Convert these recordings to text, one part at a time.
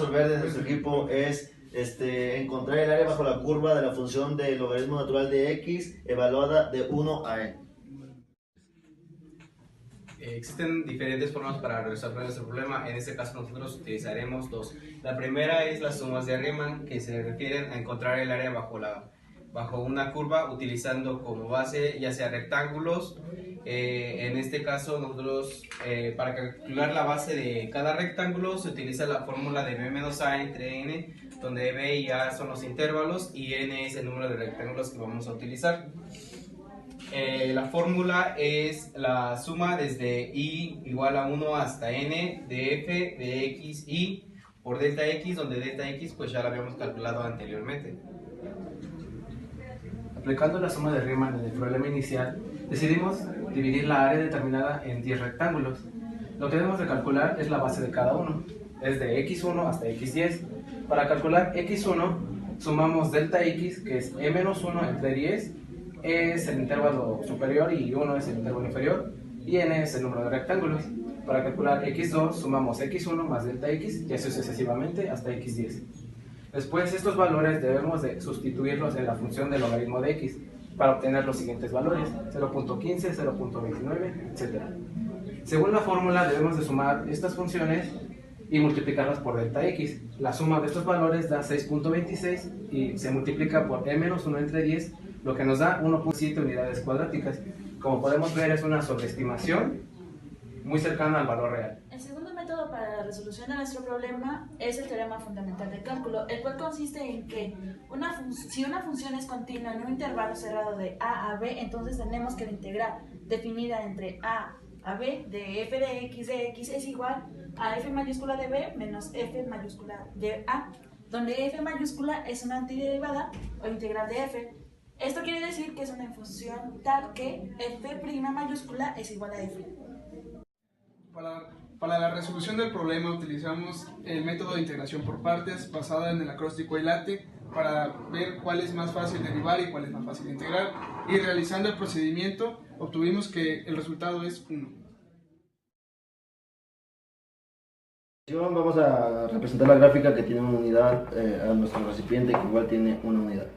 resolver de nuestro equipo es encontrar el área bajo la curva de la función del logaritmo natural de x evaluada de 1 a n. Existen diferentes formas para resolver nuestro problema. En este caso nosotros utilizaremos dos. La primera es las sumas de Riemann, que se refieren a encontrar el área bajo una curva utilizando como base ya sea rectángulos. En este caso nosotros para calcular la base de cada rectángulo se utiliza la fórmula de b menos a entre n, donde b y a son los intervalos y n es el número de rectángulos que vamos a utilizar. La fórmula es la suma desde i igual a 1 hasta n de f de x y por delta x, donde delta x pues ya la habíamos calculado anteriormente. Aplicando la suma de Riemann en el problema inicial, decidimos dividir la área determinada en 10 rectángulos. Lo que debemos de calcular es la base de cada uno, es de x1 hasta x10. Para calcular x1, sumamos delta x, que es e-1 entre 10, e es el intervalo superior y 1 es el intervalo inferior, y n es el número de rectángulos. Para calcular x2, sumamos x1 más delta x, y así sucesivamente hasta x10. Después, estos valores debemos de sustituirlos en la función del logaritmo de x para obtener los siguientes valores: 0.15, 0.29, etc. Según la fórmula, debemos de sumar estas funciones y multiplicarlas por delta x. La suma de estos valores da 6.26 y se multiplica por e-1 entre 10, lo que nos da 1.7 unidades cuadráticas. Como podemos ver, es una sobreestimación muy cercana al valor real. El segundo método para la resolución de nuestro problema es el teorema fundamental del cálculo, el cual consiste en que si una función es continua en un intervalo cerrado de a a b, entonces tenemos que la integral definida entre a b de f de x es igual a f mayúscula de b menos f mayúscula de a, donde f mayúscula es una antiderivada o integral de f. Esto quiere decir que es una función tal que f' mayúscula es igual a f. Para la resolución del problema utilizamos el método de integración por partes basado en el acróstico y LaTeX para ver cuál es más fácil derivar y cuál es más fácil de integrar, y realizando el procedimiento obtuvimos que el resultado es 1. Vamos a representar la gráfica que tiene una unidad a nuestro recipiente, que igual tiene una unidad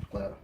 cuadrada.